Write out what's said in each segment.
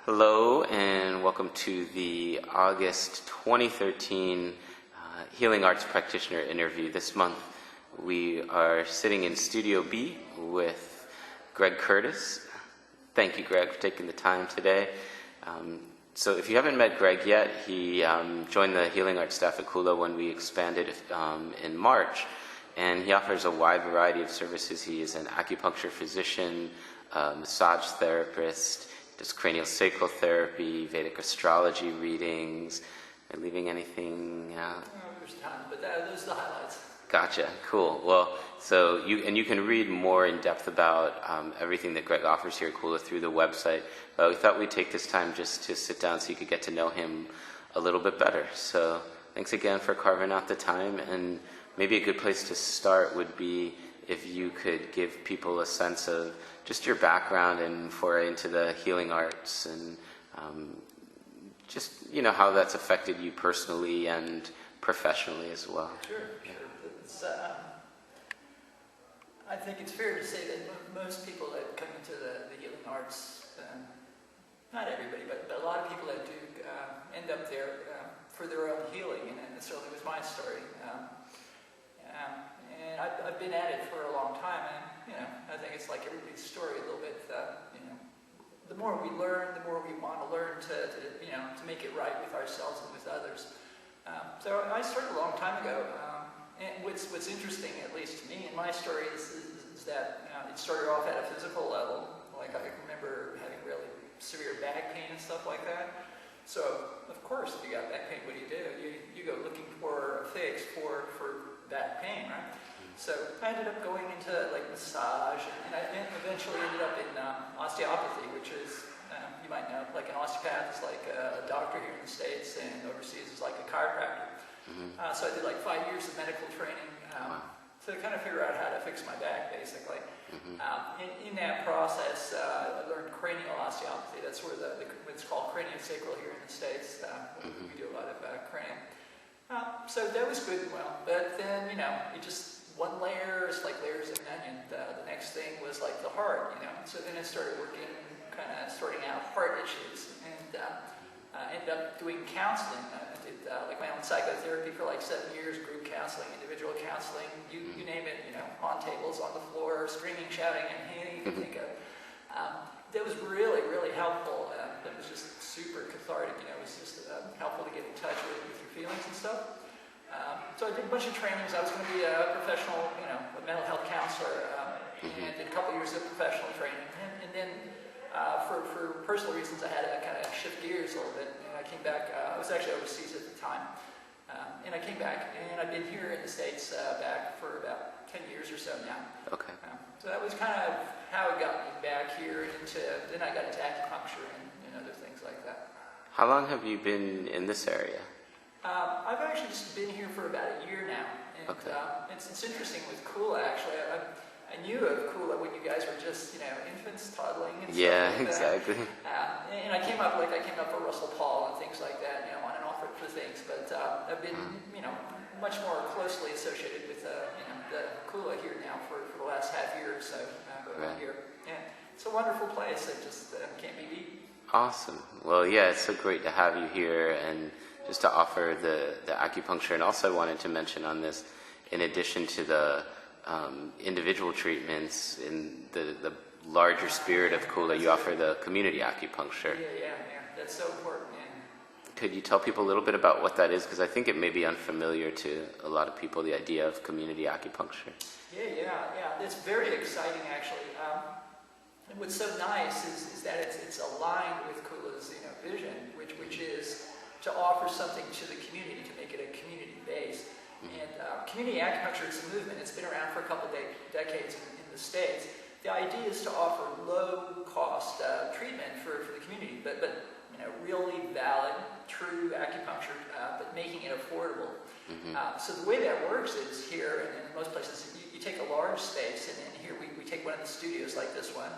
Hello and welcome to the August 2013 Healing Arts Practitioner interview. This month we are sitting in Studio B with Greg Curtis. Thank you, Greg, for taking the time today. So if you haven't met Greg yet, he joined the Healing Arts staff at Kula when we expanded in March, and he offers a wide variety of services. He is an acupuncture physician, massage therapist, does cranial sacral therapy, Vedic astrology readings. Am I leaving anything out? There's time, but those are the highlights. Gotcha. Cool. Well, so you can read more in depth about everything that Greg offers here at Kula through the website. But we thought we'd take this time just to sit down so you could get to know him a little bit better. So thanks again for carving out the time. And maybe a good place to start would be if you could give people a sense of just your background and foray into the healing arts and just, how that's affected you personally and professionally as well. Sure. It's, I think it's fair to say that most people that come into the healing arts, not everybody, but a lot of people that do end up there for their own healing, and it certainly was my story. And I've been at it for a long time, and I think it's like everybody's story a little bit. The more we learn, the more we want to learn to make it right with ourselves and with others. So I started a long time ago, and what's interesting, at least to me, in my story, is that it started off at a physical level. Like I remember having really severe back pain and stuff like that. So of course, if you got back pain, what do? You go looking for a fix for back pain, right? So I ended up going into like massage, and I eventually ended up in osteopathy, which is, you might know, like an osteopath is like a doctor here in the States, and overseas is like a chiropractor. Mm-hmm. So I did like 5 years of medical training to kind of figure out how to fix my back, basically. Mm-hmm. In that process, I learned cranial osteopathy. That's where it's called craniosacral here in the States. We do a lot of cranium. So that was good and well, but then, it just, one layer is like layers of an onion. The next thing was like the heart, So then I started working, kind of sorting out heart issues, and ended up doing counseling. I did like my own psychotherapy for like 7 years, group counseling, individual counseling, you name it, on tables, on the floor, screaming, shouting, and anything you can think of. That was really, really helpful. It was just super cathartic, it was just helpful to get in touch with your feelings and stuff. So I did a bunch of trainings. I was going to be a professional, a mental health counselor, and did a couple years of professional training. And then for personal reasons, I had to kind of shift gears a little bit. And I came back. I was actually overseas at the time. And I came back, and I've been here in the States back for about 10 years or so now. Okay. So that was kind of how it got me back here, and then I got into acupuncture and other things like that. How long have you been in this area? I've actually just been here for about a year now, and okay. It's interesting with Kula. Actually, I knew of Kula when you guys were just infants toddling and stuff. Yeah, like exactly. And I came up for Russell Paul and things like that, on and off for things. But I've been much more closely associated with the Kula here now for the last half year or so. Here, and it's a wonderful place. It just can't be beat. Awesome. Well, yeah, it's so great to have you here and just to offer the acupuncture. And also I wanted to mention on this, in addition to the individual treatments, in the larger spirit of Kula, you offer the community acupuncture. Yeah. That's so important. Yeah. Could you tell people a little bit about what that is? Because I think it may be unfamiliar to a lot of people, the idea of community acupuncture. Yeah. It's very exciting, actually. And what's so nice is that it's aligned with Kula's vision, which is to offer something to the community, to make it a community base. And community acupuncture is a movement. It's been around for a couple of decades in the States. The idea is to offer low-cost treatment for the community, but really valid, true acupuncture, but making it affordable. So the way that works is here, and in most places, you take a large space, and here we take one of the studios like this one,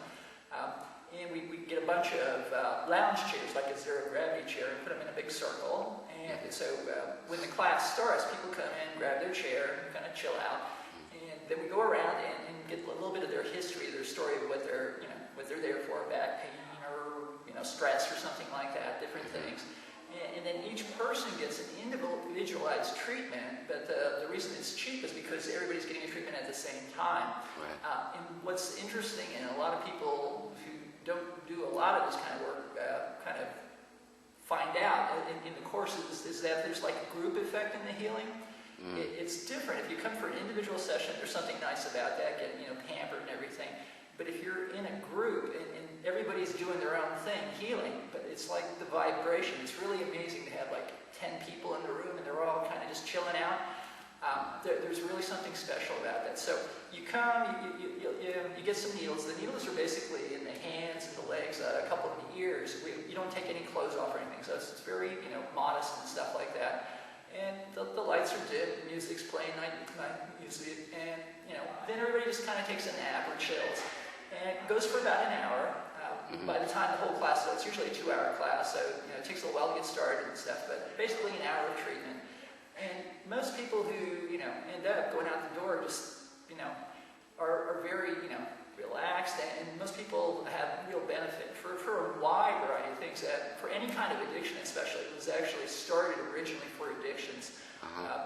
and we get a bunch of lounge chairs, like a zero-gravity chair, and put them in a big circle. And so when the class starts, people come in, grab their chair, and kind of chill out. And then we go around and get a little bit of their history, their story of what they're there for, back pain or stress or something treatment, but the reason it's cheap is because everybody's getting a treatment at the same time. Right. And what's interesting, and a lot of people who don't do a lot of this kind of work kind of find out in the courses is that there's like a group effect in the healing. It's different. If you come for an individual session, there's something nice about that, getting pampered and everything. But if you're in a group and everybody's doing their own thing, healing, but it's like the vibration. It's really amazing to have like 10 people in the room and they're all kind of just chilling out. There's really something special about that. So you come, you get some needles. The needles are basically in the hands and the legs, a couple of the ears. You don't take any clothes off or anything, so it's very modest and stuff like that. And the lights are dim, music's playing, night music, and then everybody just kind of takes a nap or chills. And it goes for about an hour. By the time the whole class, so it's usually a 2-hour class, so it takes a little while to get started and stuff, but basically an hour of treatment. And most people who end up going out the door just are very relaxed, and most people have real benefit for a wide variety of things. For any kind of addiction, especially, it was actually started originally for addictions.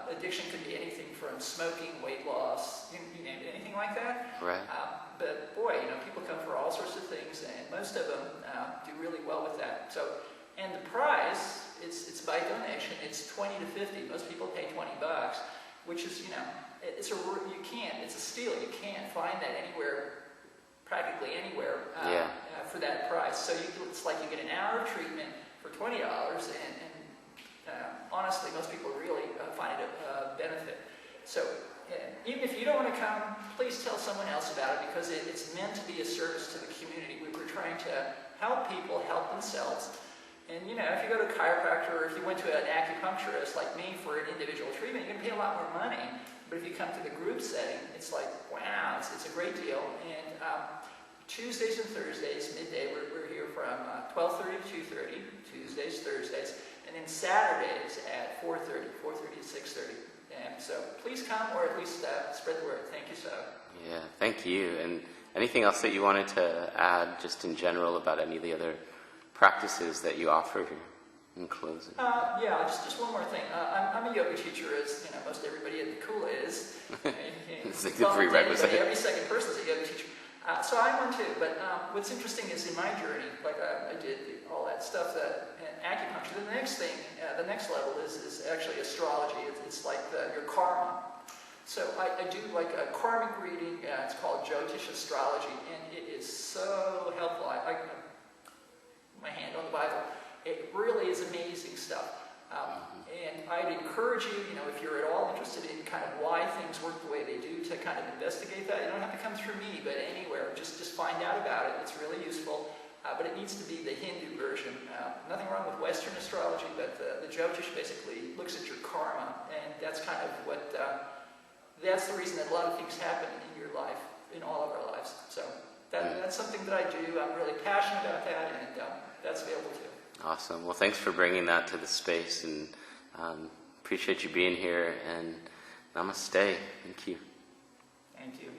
Addiction could be anything from smoking, weight loss, anything like that. Right. But boy, people come for all sorts of things, and most of them do really well with that. So, and the price, it's by donation. It's $20 to $50. Most people pay $20, which is it's a steal. You can't find that anywhere, practically anywhere, for that price. So it's like you get an hour of treatment for $20, and honestly, most people really find it a benefit. So even if you don't want to come, please tell someone else about it, because it's meant to be a service to the community. We're trying to help people help themselves. And if you go to a chiropractor, or if you went to an acupuncturist like me for an individual treatment, you're going to pay a lot more money. But if you come to the group setting, it's like, wow, it's a great deal. And Tuesdays and Thursdays, midday, we're here from 12:30 to 2:30, Tuesdays, Thursdays, and then Saturdays at 4:30 to 6:30. And so please come, or at least spread the word. Thank you so. Yeah, thank you. And anything else that you wanted to add, just in general, about any of the other practices that you offer here in closing? Yeah, just one more thing. I'm a yoga teacher, as most everybody at the Kula is. It's like the prerequisite. Every second person is a yoga teacher. So I'm one too. But what's interesting is in my journey, like I did all that stuff, and acupuncture. The next thing, the next level is actually astrology. It's like your karma. So I do like a karmic reading. It's called Jyotish astrology, and it is so helpful. I my hand on the Bible. It really is amazing stuff. And I'd encourage you, if you're at all interested in kind of why things work the way they do, to kind of investigate that. You don't have to come through me, but anywhere. Just find out about it. It's really useful. But it needs to be the Hindu version. Nothing wrong with Western astrology, but the Jyotish basically looks at your karma, and that's kind of what, that's the reason that a lot of things happen in your life, in all of our lives. So that's something that I do. I'm really passionate about that, and that's available too. Awesome. Well, thanks for bringing that to the space, and appreciate you being here, and namaste. Thank you. Thank you.